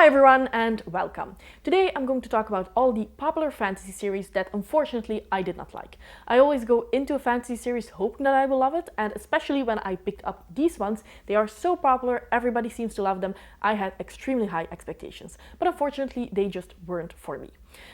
Hi everyone and welcome. Today I'm going to talk about all the popular fantasy series that unfortunately I did not like. I always go into a fantasy series hoping that I will love it, and especially when I picked up these ones, they are so popular, everybody seems to love them, I had extremely high expectations. But unfortunately they just weren't for me.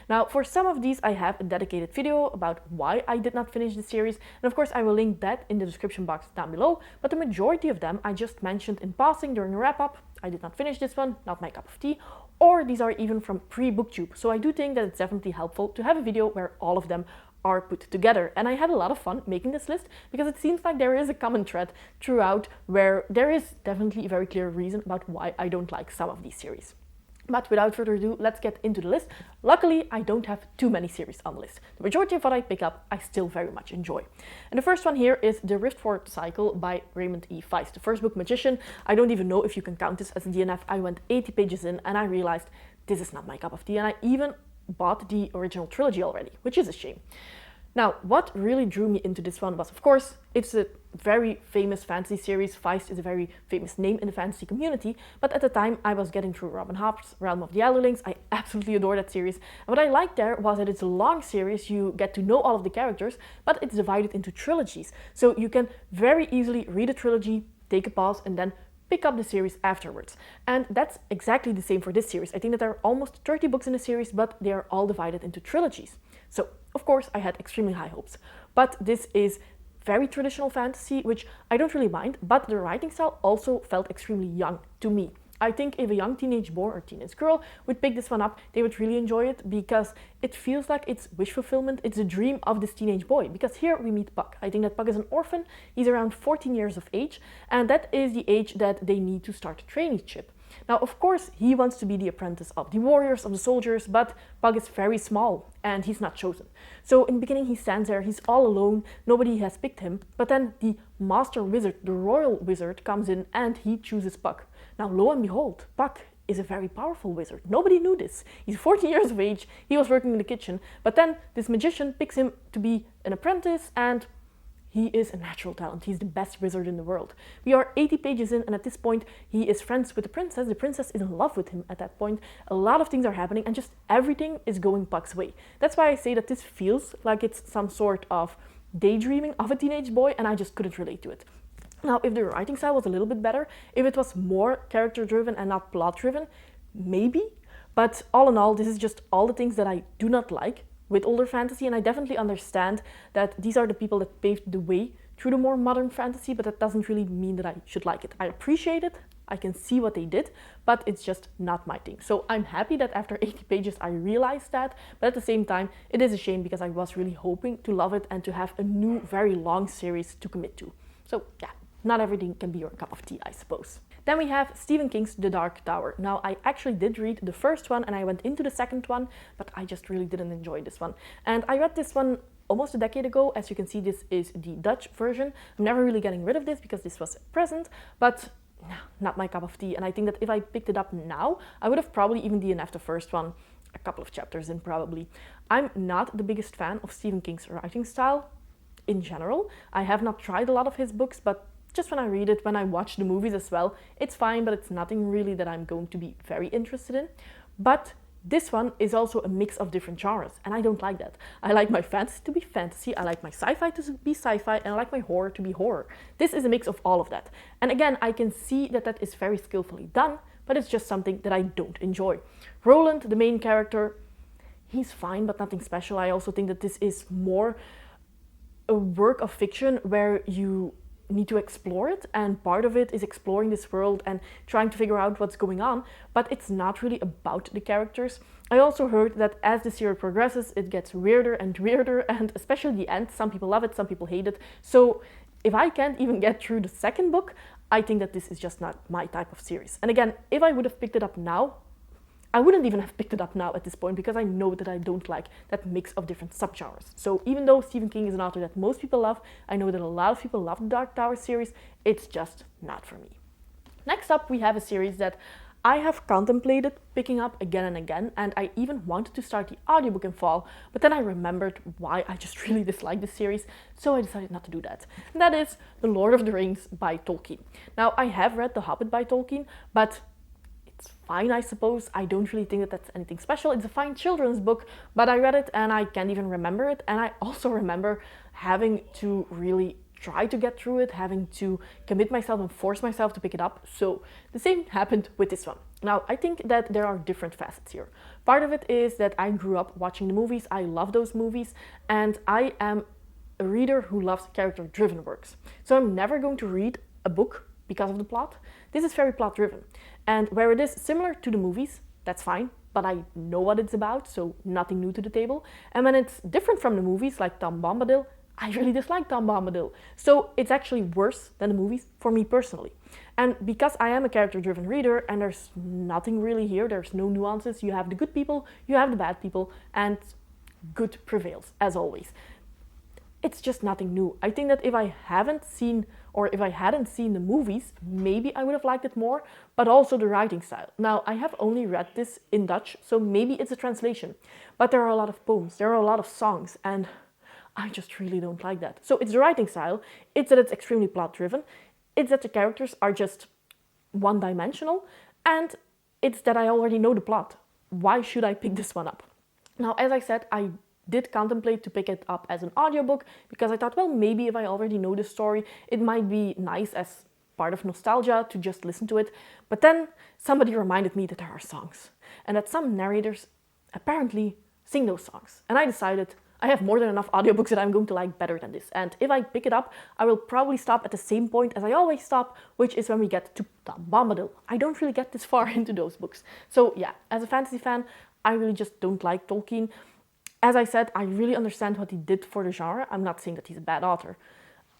Now, for some of these I have a dedicated video about why I did not finish the series, and of course I will link that in the description box down below, but the majority of them I just mentioned in passing during a wrap-up. I did not finish this one, not my cup of tea, or these are even from pre-booktube, so I do think that it's definitely helpful to have a video where all of them are put together. And I had a lot of fun making this list because it seems like there is a common thread throughout where there is definitely a very clear reason about why I don't like some of these series. But without further ado, let's get into the list. Luckily, I don't have too many series on the list. The majority of what I pick up, I still very much enjoy. And the first one here is The Riftward Cycle by Raymond E. Feist. The first book, Magician. I don't even know if you can count this as a DNF. I went 80 pages in and I realized this is not my cup of tea. And I even bought the original trilogy already, which is a shame. Now, what really drew me into this one was, of course, it's a very famous fantasy series. Feist is a very famous name in the fantasy community, but at the time I was getting through Robin Hobb's Realm of the Elderlings. I absolutely adore that series. And what I liked there was that it's a long series, you get to know all of the characters, but it's divided into trilogies. So you can very easily read a trilogy, take a pause, and then pick up the series afterwards. And that's exactly the same for this series. I think that there are almost 30 books in the series, but they are all divided into trilogies. So, of course, I had extremely high hopes. But this is very traditional fantasy, which I don't really mind, but the writing style also felt extremely young to me. I think if a young teenage boy or teenage girl would pick this one up, they would really enjoy it because it feels like it's wish fulfillment. It's a dream of this teenage boy, because here we meet Puck. I think that Puck is an orphan. He's around 14 years of age, and that is the age that they need to start a traineeship. Now, of course, he wants to be the apprentice of the warriors, of the soldiers, but Pug is very small and he's not chosen. So in the beginning he stands there, he's all alone, nobody has picked him, but then the master wizard, the royal wizard, comes in and he chooses Pug. Now, lo and behold, Pug is a very powerful wizard. Nobody knew this. He's 40 years of age, he was working in the kitchen, but then this magician picks him to be an apprentice, and he is a natural talent. He's the best wizard in the world. We are 80 pages in, and at this point, he is friends with the princess. The princess is in love with him at that point. A lot of things are happening, and just everything is going Puck's way. That's why I say that this feels like it's some sort of daydreaming of a teenage boy, and I just couldn't relate to it. Now, if the writing style was a little bit better, if it was more character-driven and not plot-driven, maybe. But all in all, this is just all the things that I do not like with older fantasy, and I definitely understand that these are the people that paved the way through the more modern fantasy, but that doesn't really mean that I should like it. I appreciate it, I can see what they did, but it's just not my thing. So I'm happy that after 80 pages I realized that, but at the same time it is a shame because I was really hoping to love it and to have a new, very long series to commit to. So yeah, not everything can be your cup of tea, I suppose. Then we have Stephen King's The Dark Tower. Now, I actually did read the first one and I went into the second one, but I just really didn't enjoy this one. And I read this one almost a decade ago. As you can see, this is the Dutch version. I'm never really getting rid of this because this was a present, but no, not my cup of tea. And I think that if I picked it up now, I would have probably even DNF'd the first one a couple of chapters in probably. I'm not the biggest fan of Stephen King's writing style in general. I have not tried a lot of his books, but just when I read it, when I watch the movies as well, it's fine, but it's nothing really that I'm going to be very interested in. But this one is also a mix of different genres, and I don't like that. I like my fantasy to be fantasy, I like my sci-fi to be sci-fi, and I like my horror to be horror. This is a mix of all of that. And again, I can see that that is very skillfully done, but it's just something that I don't enjoy. Roland, the main character, he's fine, but nothing special. I also think that this is more a work of fiction where you need to explore it, and part of it is exploring this world and trying to figure out what's going on, but it's not really about the characters. I also heard that as the series progresses, it gets weirder and weirder, and especially the end, some people love it, some people hate it. So if I can't even get through the second book, I think that this is just not my type of series. And again, if I would have picked it up now, I wouldn't even have picked it up now at this point because I know that I don't like that mix of different subgenres. So even though Stephen King is an author that most people love, I know that a lot of people love the Dark Tower series, it's just not for me. Next up, we have a series that I have contemplated picking up again and again, and I even wanted to start the audiobook in fall, but then I remembered why I just really dislike this series, so I decided not to do that. And that is The Lord of the Rings by Tolkien. Now, I have read The Hobbit by Tolkien, but it's fine, I suppose. I don't really think that that's anything special. It's a fine children's book, but I read it and I can't even remember it. And I also remember having to really try to get through it, having to commit myself and force myself to pick it up. So the same happened with this one. Now, I think that there are different facets here. Part of it is that I grew up watching the movies. I love those movies, and I am a reader who loves character-driven works. So I'm never going to read a book because of the plot. This is very plot-driven. And where it is similar to the movies, that's fine, but I know what it's about, so nothing new to the table. And when it's different from the movies, like Tom Bombadil, I really dislike Tom Bombadil. So it's actually worse than the movies for me personally. And because I am a character-driven reader and there's nothing really here, there's no nuances, you have the good people, you have the bad people, and good prevails, as always. It's just nothing new. I think that if I hadn't seen the movies, maybe I would have liked it more, but also the writing style. Now, I have only read this in Dutch, so maybe it's a translation, but there are a lot of poems, there are a lot of songs, and I just really don't like that. So it's the writing style, it's that it's extremely plot-driven, it's that the characters are just one-dimensional, and it's that I already know the plot. Why should I pick this one up? Now, as I said, I did contemplate to pick it up as an audiobook because I thought, well, maybe if I already know the story, it might be nice as part of nostalgia to just listen to it. But then somebody reminded me that there are songs and that some narrators apparently sing those songs. And I decided I have more than enough audiobooks that I'm going to like better than this. And if I pick it up, I will probably stop at the same point as I always stop, which is when we get to Tom Bombadil. I don't really get this far into those books. So yeah, as a fantasy fan, I really just don't like Tolkien. As I said, I really understand what he did for the genre. I'm not saying that he's a bad author.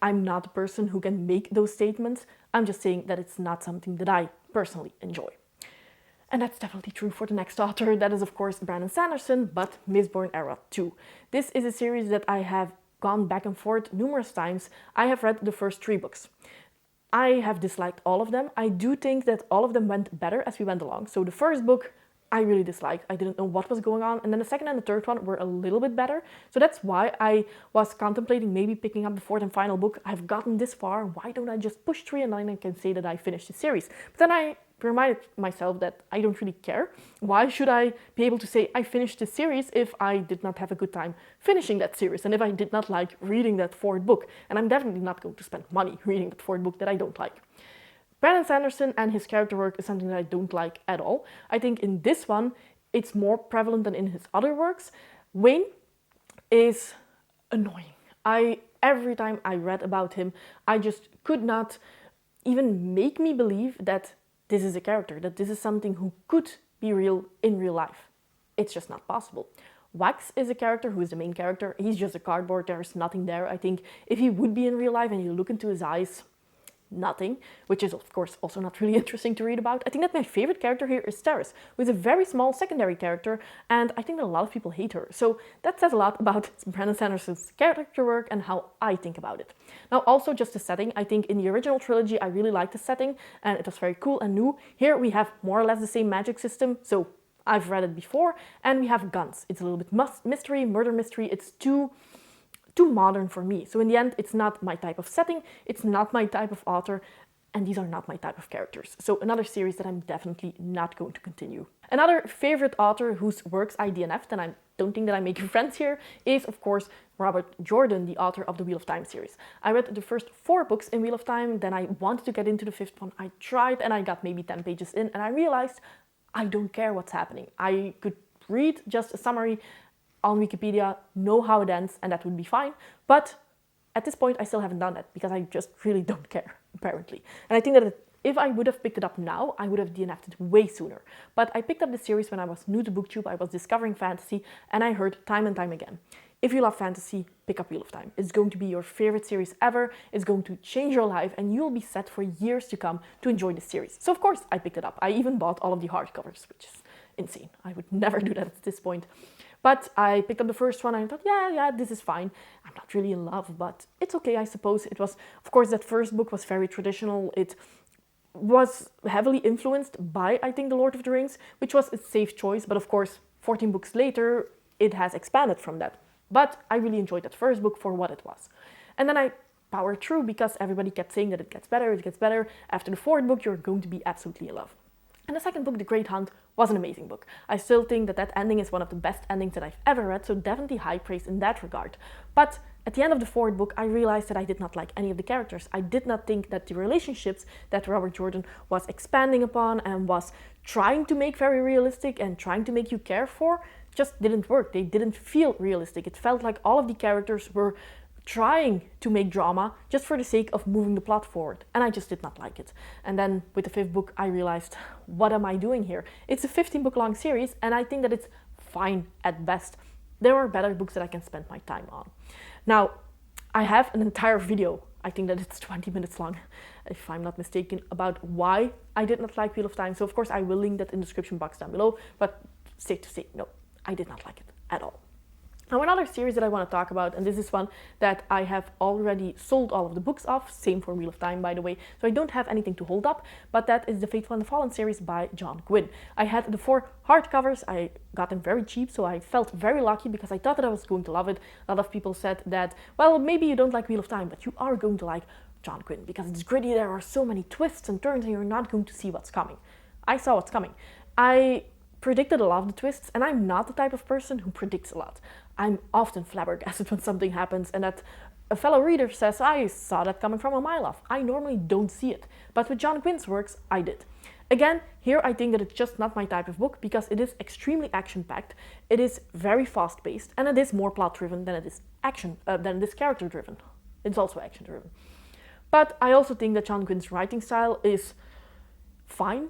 I'm not a person who can make those statements. I'm just saying that it's not something that I personally enjoy. And that's definitely true for the next author. That is, of course, Brandon Sanderson, but Mistborn Era 2. This is a series that I have gone back and forth numerous times. I have read the first 3 books. I have disliked all of them. I do think that all of them went better as we went along. So the first book, I really disliked. I didn't know what was going on. And then the second and the third one were a little bit better. So that's why I was contemplating maybe picking up the 4th and final book. I've gotten this far. Why don't I just push 3 and then I can say that I finished the series? But then I reminded myself that I don't really care. Why should I be able to say I finished the series if I did not have a good time finishing that series and if I did not like reading that 4th book? And I'm definitely not going to spend money reading that 4th book that I don't like. Brandon Sanderson and his character work is something that I don't like at all. I think in this one, it's more prevalent than in his other works. Wayne is annoying. Every time I read about him, I just could not even make me believe that this is a character, that this is something who could be real in real life. It's just not possible. Wax is a character who is the main character. He's just a cardboard. There's nothing there. I think if he would be in real life and you look into his eyes, nothing, which is of course also not really interesting to read about. I think that my favorite character here is Teres, who is a very small secondary character, and I think that a lot of people hate her. So that says a lot about Brandon Sanderson's character work and how I think about it. Now also just the setting. I think in the original trilogy I really liked the setting and it was very cool and new. Here we have more or less the same magic system, so I've read it before, and we have guns. It's a little bit mystery, murder mystery. It's too modern for me. So in the end, it's not my type of setting, it's not my type of author, and these are not my type of characters. So another series that I'm definitely not going to continue. Another favorite author whose works I DNF'd, and I don't think that I'm making friends here, is of course Robert Jordan, the author of the Wheel of Time series. I read the first 4 books in Wheel of Time, then I wanted to get into the 5th one. I tried and I got maybe 10 pages in and I realized I don't care what's happening. I could read just a summary on Wikipedia, know how it ends, and that would be fine. But at this point, I still haven't done that because I just really don't care, apparently. And I think that if I would have picked it up now, I would have DNF'd it way sooner. But I picked up the series when I was new to booktube, I was discovering fantasy, and I heard time and time again, if you love fantasy, pick up Wheel of Time. It's going to be your favorite series ever, it's going to change your life, and you'll be set for years to come to enjoy the series. So of course, I picked it up. I even bought all of the hardcovers, which is insane. I would never do that at this point. But I picked up the first one and I thought, yeah, this is fine. I'm not really in love, but it's okay, I suppose. It was, of course, that first book was very traditional. It was heavily influenced by, I think, The Lord of the Rings, which was a safe choice. But of course, 14 books later, it has expanded from that. But I really enjoyed that first book for what it was. And then I powered through because everybody kept saying that it gets better. After the 4th book, you're going to be absolutely in love. And the second book, The Great Hunt, was an amazing book. I still think that that ending is one of the best endings that I've ever read, so definitely high praise in that regard. But at the end of the fourth book, I realized that I did not like any of the characters. I did not think that the relationships that Robert Jordan was expanding upon and was trying to make very realistic and trying to make you care for just didn't work. They didn't feel realistic. It felt like all of the characters were trying to make drama just for the sake of moving the plot forward, and I just did not like it. And then with the fifth book, I realized, what am I doing here? It's a 15-book long series, and I think that it's fine at best. There are better books that I can spend my time on. Now, I have an entire video, I think that it's 20 minutes long, if I'm not mistaken, about why I did not like Wheel of Time. So of course I will link that in the description box down below, but safe to say, no, I did not like it at all. Now, another series that I want to talk about, and this is one that I have already sold all of the books of, same for Wheel of Time, by the way, so I don't have anything to hold up, but that is The Faithful and the Fallen series by John Gwynne. I had the 4 hardcovers. I got them very cheap, so I felt very lucky because I thought that I was going to love it. A lot of people said that, well, maybe you don't like Wheel of Time, but you are going to like John Gwynne because it's gritty, there are so many twists and turns, and you're not going to see what's coming. I saw what's coming. I predicted a lot of the twists, and I'm not the type of person who predicts a lot. I'm often flabbergasted when something happens and that a fellow reader says, I saw that coming from a mile off. I normally don't see it, but with John Gwynne's works, I did. Again, here I think that it's just not my type of book because it is extremely action-packed, it is very fast-paced, and it is more plot-driven than it is character-driven. It's also action-driven. But I also think that John Gwynne's writing style is fine,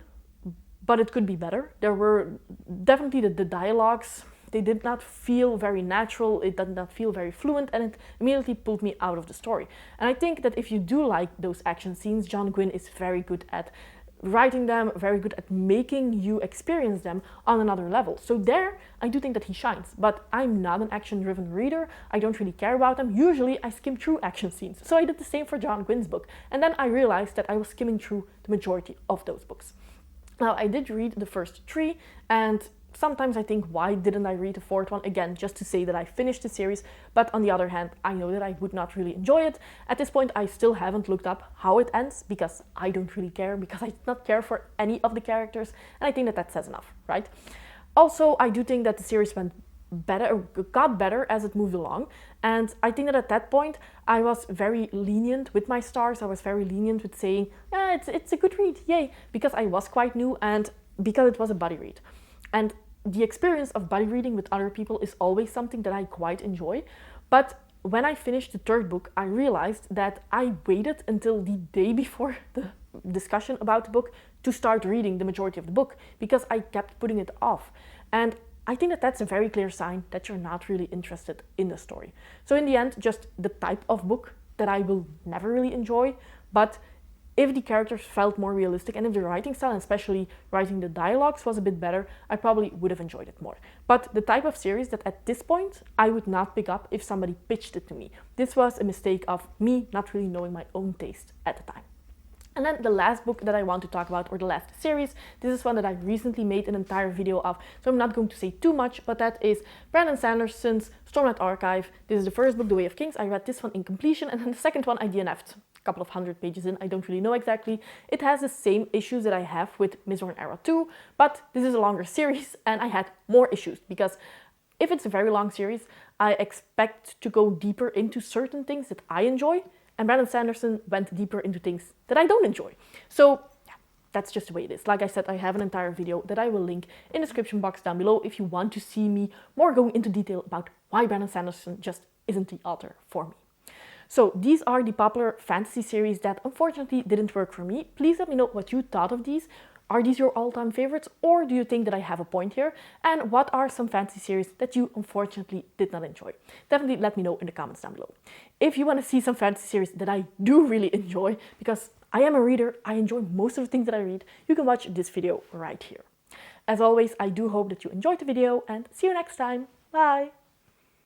but it could be better. There were definitely the dialogues, they did not feel very natural, it did not feel very fluent, and it immediately pulled me out of the story. And I think that if you do like those action scenes, John Gwynne is very good at writing them, very good at making you experience them on another level. So there, I do think that he shines, but I'm not an action-driven reader. I don't really care about them. Usually, I skim through action scenes. So I did the same for John Gwynne's book, and then I realized that I was skimming through the majority of those books. Now, I did read the first 3, and sometimes I think, why didn't I read the 4th one? Again, just to say that I finished the series, but on the other hand, I know that I would not really enjoy it. At this point, I still haven't looked up how it ends, because I don't really care, because I did not care for any of the characters, and I think that that says enough, right? Also, I do think that the series got better as it moved along, and I think that at that point, I was very lenient with my stars. I was very lenient with saying, yeah, it's a good read, yay, because I was quite new, and because it was a buddy read. And the experience of buddy reading with other people is always something that I quite enjoy. But when I finished the 3rd book, I realized that I waited until the day before the discussion about the book to start reading the majority of the book because I kept putting it off. And I think that that's a very clear sign that you're not really interested in the story. So in the end, just the type of book that I will never really enjoy, but if the characters felt more realistic and if the writing style, and especially writing the dialogues, was a bit better, I probably would have enjoyed it more. But the type of series that at this point I would not pick up if somebody pitched it to me. This was a mistake of me not really knowing my own taste at the time. And then the last book that I want to talk about, or the last series, this is one that I recently made an entire video of, so I'm not going to say too much, but that is Brandon Sanderson's Stormlight Archive. This is the first book, The Way of Kings. I read this one in completion, and then the second one I DNF'd. Couple of 100 pages in, I don't really know exactly. It has the same issues that I have with Mizorn Era 2, but this is a longer series and I had more issues because if it's a very long series, I expect to go deeper into certain things that I enjoy, and Brandon Sanderson went deeper into things that I don't enjoy. So yeah, that's just the way it is. Like I said, I have an entire video that I will link in the description box down below if you want to see me more going into detail about why Brandon Sanderson just isn't the author for me. So these are the popular fantasy series that unfortunately didn't work for me. Please let me know what you thought of these. Are these your all-time favorites, or do you think that I have a point here? And what are some fantasy series that you unfortunately did not enjoy? Definitely let me know in the comments down below. If you want to see some fantasy series that I do really enjoy, because I am a reader, I enjoy most of the things that I read, you can watch this video right here. As always, I do hope that you enjoyed the video, and see you next time. Bye!